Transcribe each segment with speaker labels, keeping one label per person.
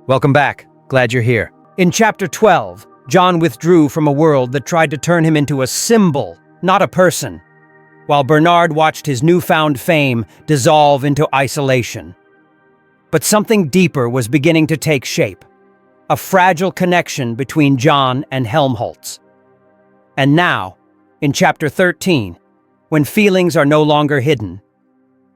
Speaker 1: Welcome back. Glad you're here. In Chapter 12, John withdrew from a world that tried to turn him into a symbol, not a person, while Bernard watched his newfound fame dissolve into isolation. But something deeper was beginning to take shape, a fragile connection between John and Helmholtz. And now, in Chapter 13, when feelings are no longer hidden,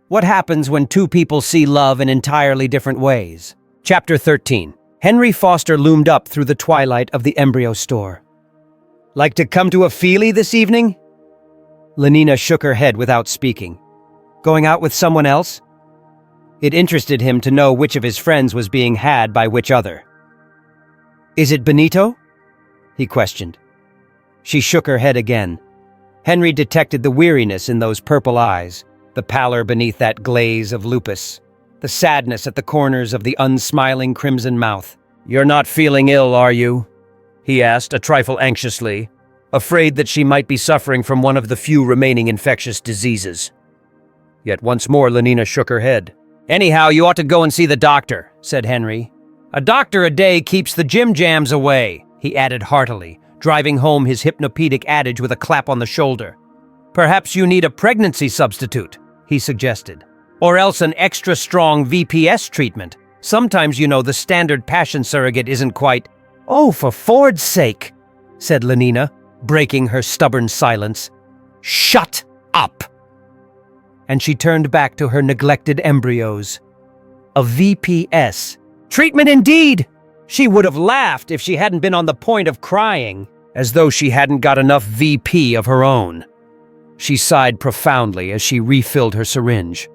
Speaker 1: what happens when two people see love in entirely different ways? Chapter 13. Henry Foster loomed up through the twilight of the embryo store. Like to come to a feelie this evening? Lenina shook her head without speaking. Going out with someone else? It interested him to know which of his friends was being had by which other. Is it Benito? He questioned. She shook her head again. Henry detected the weariness in those purple eyes, the pallor beneath that glaze of lupus, the sadness at the corners of the unsmiling crimson mouth. You're not feeling ill, are you? He asked, a trifle anxiously, afraid that she might be suffering from one of the few remaining infectious diseases. Yet once more Lenina shook her head. Anyhow, you ought to go and see the doctor, said Henry. A doctor a day keeps the gym jams away, he added heartily, driving home his hypnopedic adage with a clap on the shoulder. Perhaps you need a pregnancy substitute, he suggested. Or else an extra strong VPS treatment. Sometimes, the standard passion surrogate isn't quite— Oh, for Ford's sake, said Lenina, breaking her stubborn silence. Shut up! And she turned back to her neglected embryos. A VPS. Treatment indeed! She would have laughed if she hadn't been on the point of crying, as though she hadn't got enough VP of her own. She sighed profoundly as she refilled her syringe.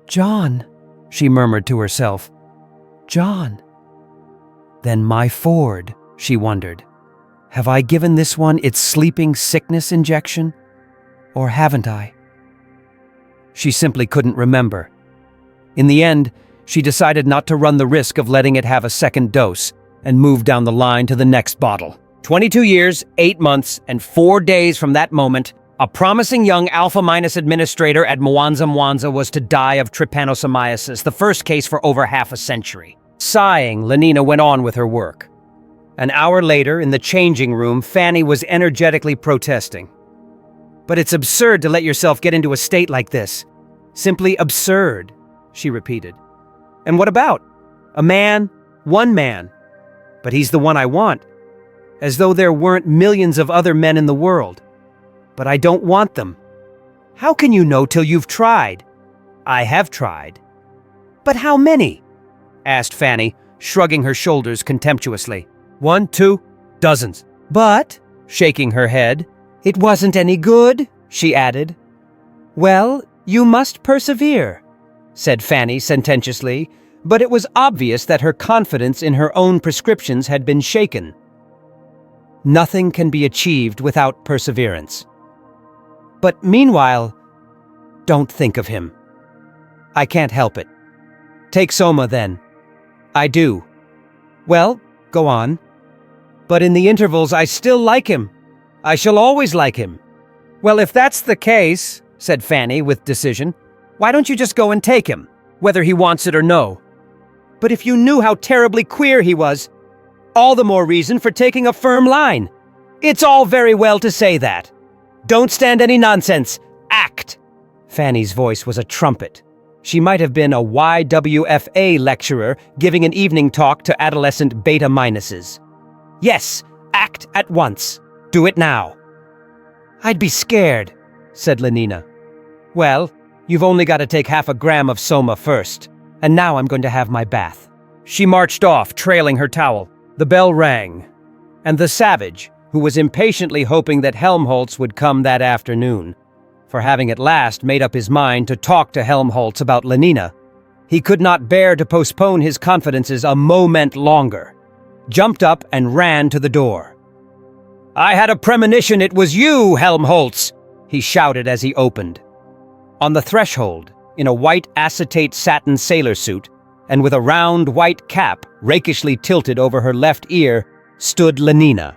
Speaker 1: John, she murmured to herself. John. Then my Ford, she wondered. Have I given this one its sleeping sickness injection? Or haven't I? She simply couldn't remember. In the end, she decided not to run the risk of letting it have a second dose and moved down the line to the next bottle. 22 years, 8 months, and 4 days from that moment, a promising young Alpha- administrator at Mwanza was to die of trypanosomiasis, the first case for over half a century. Sighing, Lenina went on with her work. An hour later, in the changing room, Fanny was energetically protesting. But it's absurd to let yourself get into a state like this. Simply absurd, she repeated. And what about? A man, one man. But he's the one I want. As though there weren't millions of other men in the world. But I don't want them. How can you know till you've tried? I have tried. But how many? Asked Fanny, shrugging her shoulders contemptuously. 1, 2, dozens. But, shaking her head, it wasn't any good, she added. Well, you must persevere, said Fanny sententiously, but it was obvious that her confidence in her own prescriptions had been shaken. Nothing can be achieved without perseverance. But meanwhile, don't think of him. I can't help it. Take Soma then. I do. Well, go on. But in the intervals, I still like him. I shall always like him. Well, if that's the case, said Fanny with decision, why don't you just go and take him, whether he wants it or no? But if you knew how terribly queer he was, all the more reason for taking a firm line. It's all very well to say that. Don't stand any nonsense. Act. Fanny's voice was a trumpet. She might have been a YWFA lecturer giving an evening talk to adolescent beta minuses. Yes, act at once. Do it now. I'd be scared, said Lenina. Well, you've only got to take half a gram of Soma first, and now I'm going to have my bath. She marched off, trailing her towel. The bell rang, and the savage, who was impatiently hoping that Helmholtz would come that afternoon, for having at last made up his mind to talk to Helmholtz about Lenina, he could not bear to postpone his confidences a moment longer, jumped up and ran to the door. I had a premonition it was you, Helmholtz, he shouted as he opened. On the threshold, in a white acetate satin sailor suit, and with a round white cap rakishly tilted over her left ear, stood Lenina.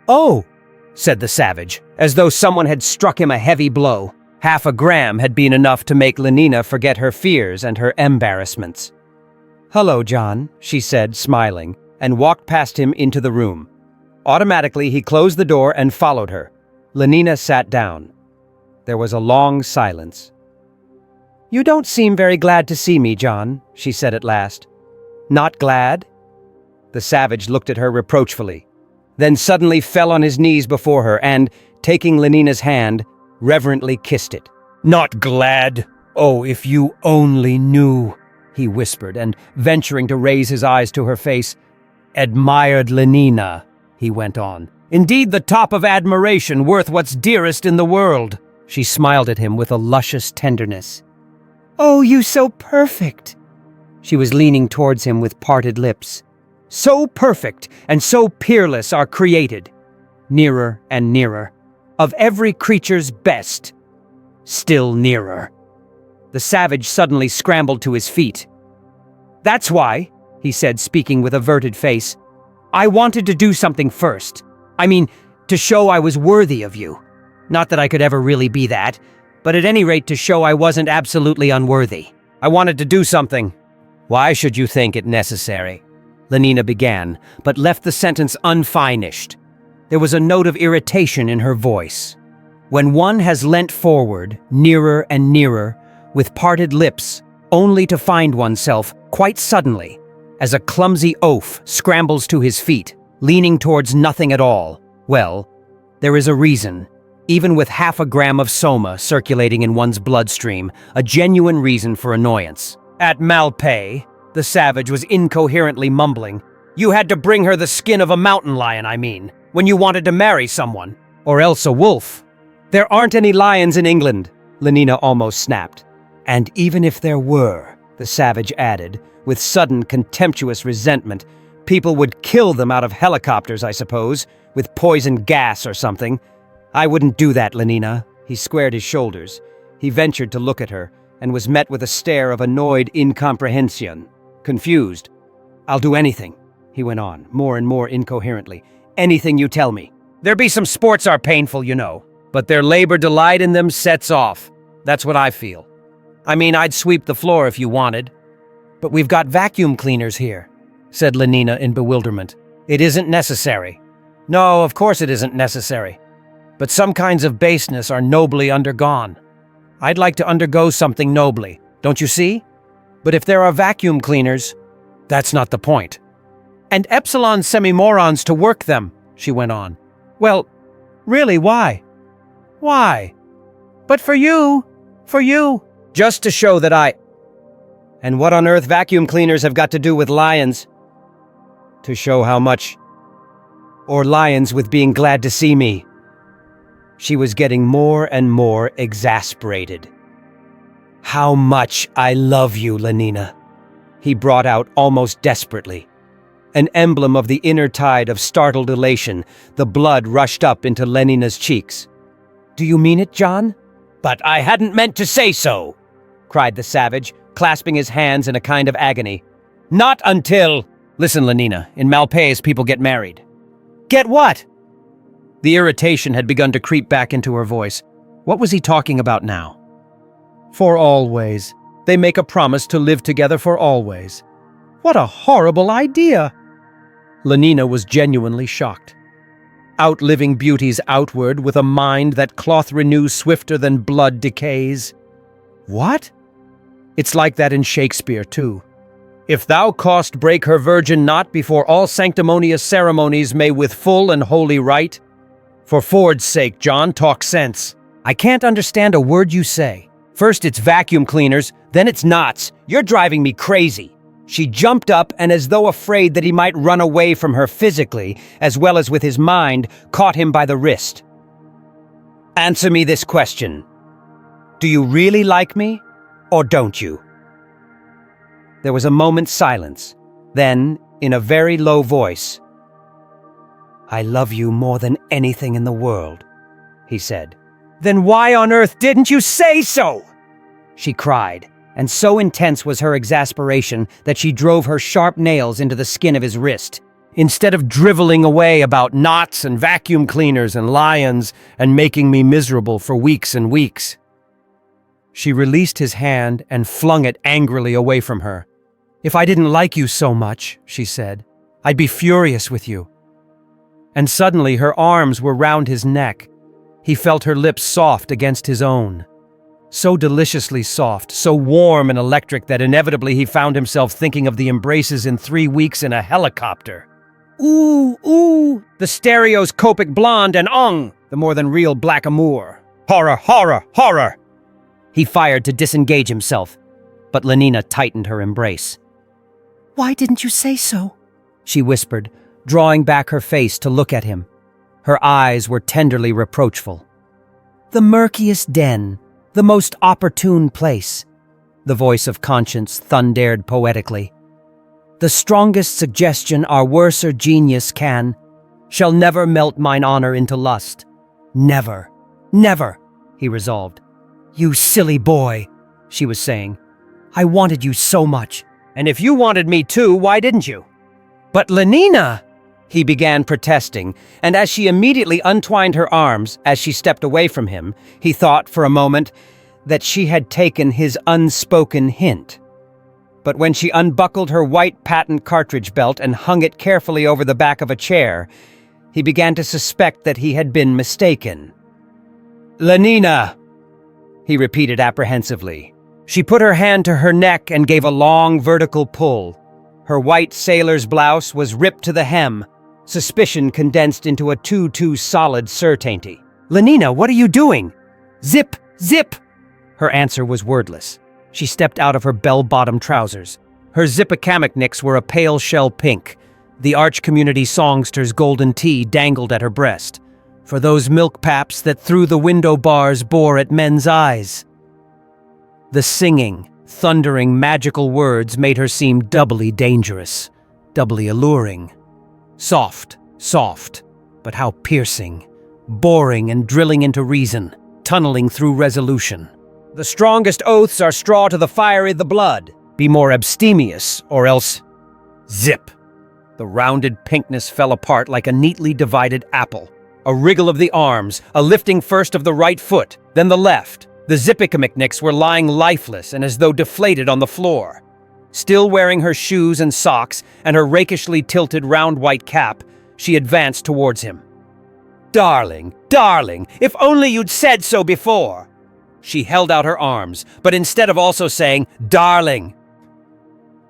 Speaker 1: Oh, said the savage, as though someone had struck him a heavy blow. Half a gram had been enough to make Lenina forget her fears and her embarrassments. "Hello, John," she said, smiling, and walked past him into the room. Automatically, he closed the door and followed her. Lenina sat down. There was a long silence. "You don't seem very glad to see me, John," she said at last. "Not glad?" The savage looked at her reproachfully, then suddenly fell on his knees before her and, taking Lenina's hand, reverently kissed it. "Not glad? Oh, if you only knew," he whispered, and, venturing to raise his eyes to her face, "admired Lenina," he went on. "Indeed, the top of admiration, worth what's dearest in the world." She smiled at him with a luscious tenderness. "Oh, you so perfect!" She was leaning towards him with parted lips. "So perfect and so peerless are created." Nearer and nearer. "Of every creature's best." Still nearer. The savage suddenly scrambled to his feet. "That's why," he said, speaking with averted face, "I wanted to do something first. I mean, to show I was worthy of you. Not that I could ever really be that, but at any rate to show I wasn't absolutely unworthy. I wanted to do something." "Why should you think it necessary?" Lenina began, but left the sentence unfinished. There was a note of irritation in her voice. When one has leant forward, nearer and nearer, with parted lips, only to find oneself, quite suddenly, as a clumsy oaf scrambles to his feet, leaning towards nothing at all, well, there is a reason. Even with half a gram of soma circulating in one's bloodstream, a genuine reason for annoyance. "At Malpais," the savage was incoherently mumbling, "you had to bring her the skin of a mountain lion, I mean, when you wanted to marry someone. Or else a wolf." "There aren't any lions in England," Lenina almost snapped. "And even if there were," the savage added, with sudden contemptuous resentment, "people would kill them out of helicopters, I suppose, with poison gas or something. I wouldn't do that, Lenina." He squared his shoulders. He ventured to look at her, and was met with a stare of annoyed incomprehension. Confused. "I'll do anything," he went on, more and more incoherently. "Anything you tell me. There be some sports are painful, you know, but their labor delight in them sets off. That's what I feel. I mean, I'd sweep the floor if you wanted." "But we've got vacuum cleaners here," said Lenina in bewilderment. "It isn't necessary." "No, of course it isn't necessary. But some kinds of baseness are nobly undergone. I'd like to undergo something nobly, don't you see? But if there are vacuum cleaners, that's not the point. And epsilon semi-morons to work them," she went on. "Well, really, why? Why? But for you. Just to show that I..." "And what on earth vacuum cleaners have got to do with lions?" "To show how much..." "Or lions with being glad to see me." She was getting more and more exasperated. "How much I love you, Lenina," he brought out almost desperately. An emblem of the inner tide of startled elation, the blood rushed up into Lenina's cheeks. "Do you mean it, John?" "But I hadn't meant to say so," cried the savage, clasping his hands in a kind of agony. "Not until..." "Listen, Lenina, in Malpais people get married." "Get what?" The irritation had begun to creep back into her voice. What was he talking about now? "For always. They make a promise to live together for always." What a horrible idea! Lenina was genuinely shocked. Outliving beauty's outward with a mind that cloth renews swifter than blood decays. What? It's like that in Shakespeare, too. "If thou cost break her virgin not before all sanctimonious ceremonies may with full and holy rite..." For Ford's sake, John, talk sense. I can't understand a word you say. First it's vacuum cleaners, then it's knots. You're driving me crazy. She jumped up and, as though afraid that he might run away from her physically, as well as with his mind, caught him by the wrist. "Answer me this question. Do you really like me, or don't you?" There was a moment's silence. Then, in a very low voice, "I love you more than anything in the world," he said. "Then why on earth didn't you say so?" she cried, and so intense was her exasperation that she drove her sharp nails into the skin of his wrist. "Instead of driveling away about knots and vacuum cleaners and lions and making me miserable for weeks and weeks." She released his hand and flung it angrily away from her. If I didn't like you so much, she said, I'd be furious with you. And suddenly her arms were round his neck. He felt her lips soft against his own. So deliciously soft, so warm and electric that inevitably he found himself thinking of the embraces in 3 weeks in a helicopter. Ooh, ooh, the stereoscopic blonde and the more than real black amour. Horror, horror, horror! He fired to disengage himself, but Lenina tightened her embrace. Why didn't you say so? She whispered, drawing back her face to look at him. Her eyes were tenderly reproachful. The murkiest den, the most opportune place, the voice of conscience thundered poetically. The strongest suggestion our worser genius can, shall never melt mine honor into lust. Never, never, he resolved. You silly boy, she was saying. I wanted you so much. And if you wanted me too, why didn't you? But Lenina, he began protesting, and as she immediately untwined her arms as she stepped away from him, he thought for a moment that she had taken his unspoken hint. But when she unbuckled her white patent cartridge belt and hung it carefully over the back of a chair, he began to suspect that he had been mistaken. Lenina, he repeated apprehensively. She put her hand to her neck and gave a long vertical pull. Her white sailor's blouse was ripped to the hem, suspicion condensed into a too solid certainty. Lenina, what are you doing? Zip, zip! Her answer was wordless. She stepped out of her bell-bottom trousers. Her zippocammicniks were a pale shell pink. The Arch Community songster's golden tee dangled at her breast. For those milk paps that through the window bars bore at men's eyes. The singing, thundering, magical words made her seem doubly dangerous, doubly alluring. Soft, soft, but how piercing, boring and drilling into reason, tunneling through resolution. The strongest oaths are straw to the fire i' the blood. Be more abstemious, or else... Zip! The rounded pinkness fell apart like a neatly divided apple. A wriggle of the arms, a lifting first of the right foot, then the left. The zippocammicniks were lying lifeless and as though deflated on the floor. Still wearing her shoes and socks and her rakishly tilted round white cap, she advanced towards him. Darling, darling, if only you'd said so before! She held out her arms, but instead of also saying, darling,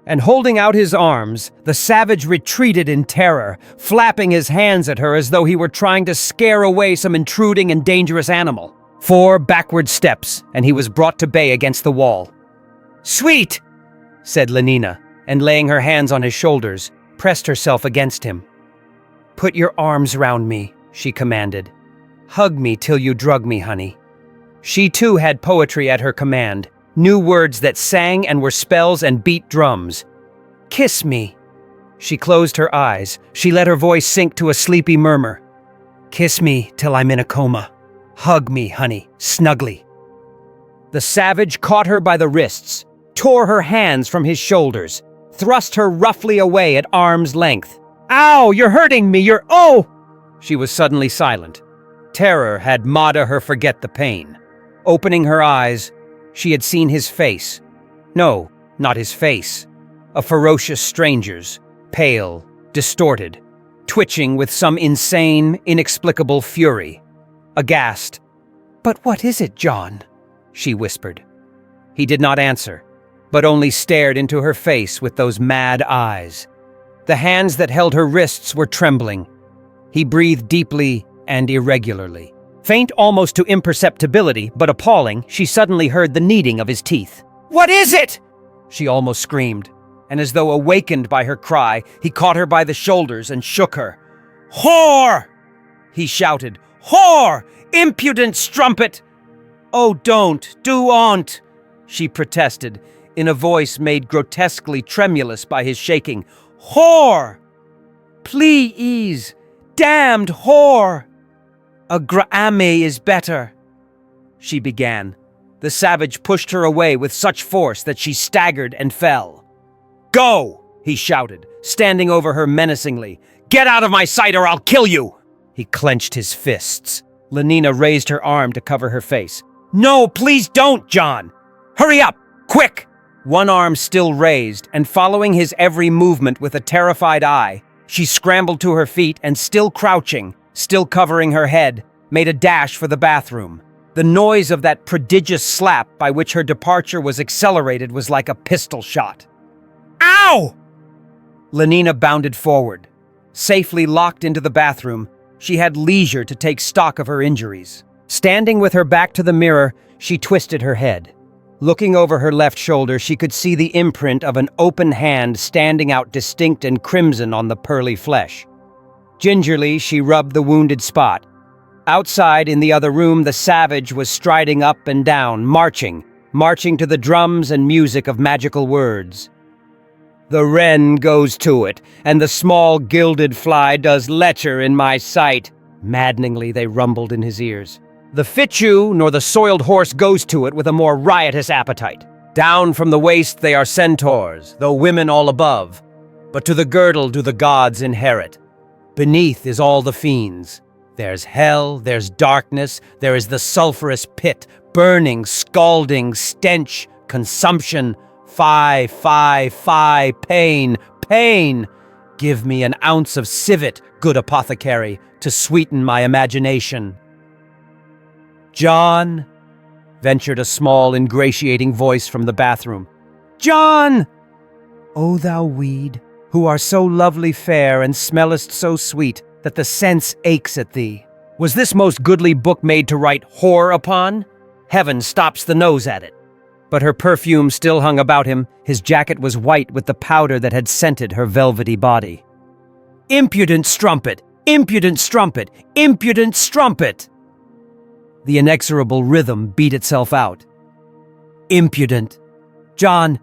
Speaker 1: and holding out his arms, the savage retreated in terror, flapping his hands at her as though he were trying to scare away some intruding and dangerous animal. 4 backward steps, and he was brought to bay against the wall. Sweet, said Lenina, and laying her hands on his shoulders, pressed herself against him. Put your arms round me, she commanded. Hug me till you drug me, honey. She too had poetry at her command, new words that sang and were spells and beat drums. Kiss me. She closed her eyes. She let her voice sink to a sleepy murmur. Kiss me till I'm in a coma. Hug me, honey, snugly. The savage caught her by the wrists, tore her hands from his shoulders, thrust her roughly away at arm's length. Ow, you're hurting me, oh! She was suddenly silent. Terror had made her forget the pain. Opening her eyes, she had seen his face. No, not his face. A ferocious stranger's, pale, distorted, twitching with some insane, inexplicable fury. Aghast. But what is it, John? She whispered. He did not answer, but only stared into her face with those mad eyes. The hands that held her wrists were trembling. He breathed deeply and irregularly. Faint almost to imperceptibility, but appalling, she suddenly heard the kneading of his teeth. What is it? She almost screamed, and as though awakened by her cry, he caught her by the shoulders and shook her. Whore! He shouted. Whore! Impudent strumpet! Oh, do-on't, she protested, in a voice made grotesquely tremulous by his shaking. Whore! Please! Damned whore! A grame is better, she began. The savage pushed her away with such force that she staggered and fell. Go! He shouted, standing over her menacingly. Get out of my sight or I'll kill you! He clenched his fists. Lenina raised her arm to cover her face. No, please don't, John! Hurry up! Quick! one arm still raised, and following his every movement with a terrified eye, she scrambled to her feet and, still crouching, still covering her head, made a dash for the bathroom. The noise of that prodigious slap by which her departure was accelerated was like a pistol shot. Ow! Lenina bounded forward. Safely locked into the bathroom, she had leisure to take stock of her injuries. Standing with her back to the mirror, she twisted her head. Looking over her left shoulder, she could see the imprint of an open hand standing out distinct and crimson on the pearly flesh. Gingerly, she rubbed the wounded spot. Outside, in the other room, the savage was striding up and down, marching to the drums and music of magical words. The wren goes to it, and the small gilded fly does lecher in my sight. Maddeningly, they rumbled in his ears. The fichu nor the soiled horse goes to it with a more riotous appetite. Down from the waist they are centaurs, though women all above. But to the girdle do the gods inherit. Beneath is all the fiends. There's hell, there's darkness, there is the sulphurous pit, burning, scalding, stench, consumption, fie, pain, pain. Give me an ounce of civet, good apothecary, to sweeten my imagination. John, ventured a small, ingratiating voice from the bathroom. John! O thou weed, who are so lovely fair and smellest so sweet, that the sense aches at thee. Was this most goodly book made to write whore upon? Heaven stops the nose at it. But her perfume still hung about him. His jacket was white with the powder that had scented her velvety body. Impudent strumpet! Impudent strumpet! Impudent strumpet! The inexorable rhythm beat itself out. Impudent. John,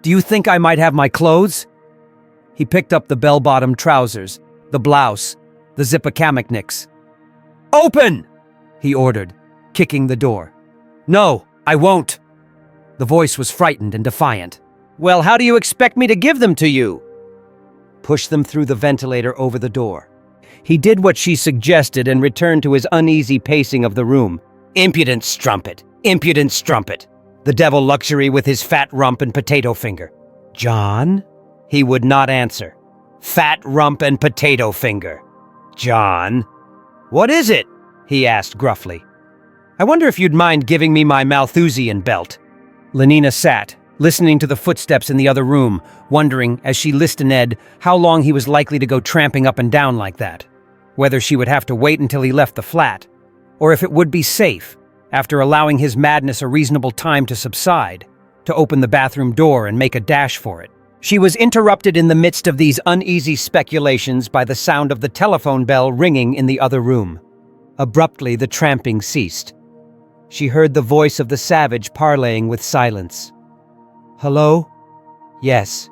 Speaker 1: do you think I might have my clothes? He picked up the bell-bottom trousers, the blouse, the zippocamakniks. Open! He ordered, kicking the door. No, I won't. The voice was frightened and defiant. Well, how do you expect me to give them to you? Push them through the ventilator over the door. He did what she suggested and returned to his uneasy pacing of the room. Impudent strumpet! Impudent strumpet! The devil luxury with his fat rump and potato finger. John? He would not answer. Fat rump and potato finger. John? What is it? He asked gruffly. I wonder if you'd mind giving me my Malthusian belt. Lenina sat, listening to the footsteps in the other room, wondering, as she listened, how long he was likely to go tramping up and down like that. Whether she would have to wait until he left the flat, or if it would be safe, after allowing his madness a reasonable time to subside, to open the bathroom door and make a dash for it. She was interrupted in the midst of these uneasy speculations by the sound of the telephone bell ringing in the other room. Abruptly, the tramping ceased. She heard the voice of the savage parleying with silence. Hello? Yes.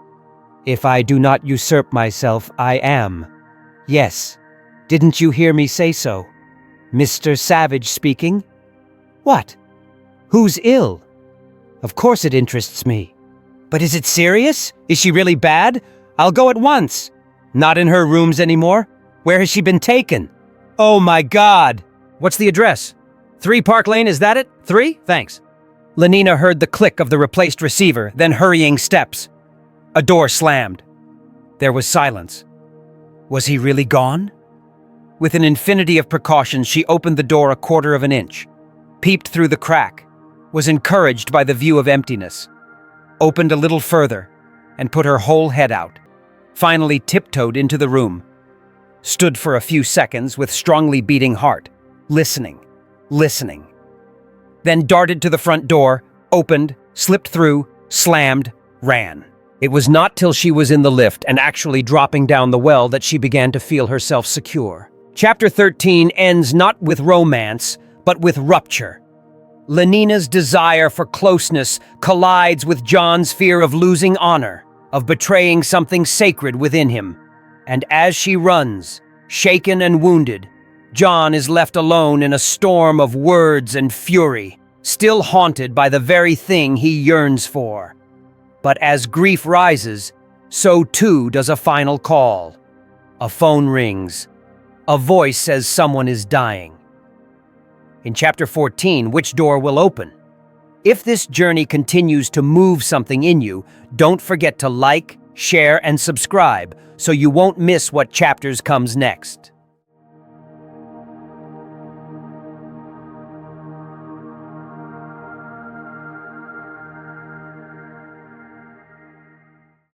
Speaker 1: If I do not usurp myself, I am. Yes. Didn't you hear me say so? Mr. Savage speaking? What? Who's ill? Of course it interests me. But is it serious? Is she really bad? I'll go at once. Not in her rooms anymore? Where has she been taken? Oh my God! What's the address? 3 Park Lane, is that it? 3? Thanks. Lenina heard the click of the replaced receiver, then hurrying steps. A door slammed. There was silence. Was he really gone? With an infinity of precautions, she opened the door a quarter of an inch, peeped through the crack, was encouraged by the view of emptiness, opened a little further, and put her whole head out, finally tiptoed into the room, stood for a few seconds with strongly beating heart, listening, then darted to the front door, opened, slipped through, slammed, ran. It was not till she was in the lift and actually dropping down the well that she began to feel herself secure. Chapter 13 ends not with romance, but with rupture. Lenina's desire for closeness collides with John's fear of losing honor, of betraying something sacred within him. And as she runs, shaken and wounded, John is left alone in a storm of words and fury, still haunted by the very thing he yearns for. But as grief rises, so too does a final call. A phone rings. A voice says someone is dying. In Chapter 14, which door will open? If this journey continues to move something in you, don't forget to like, share, and subscribe so you won't miss what chapters comes next.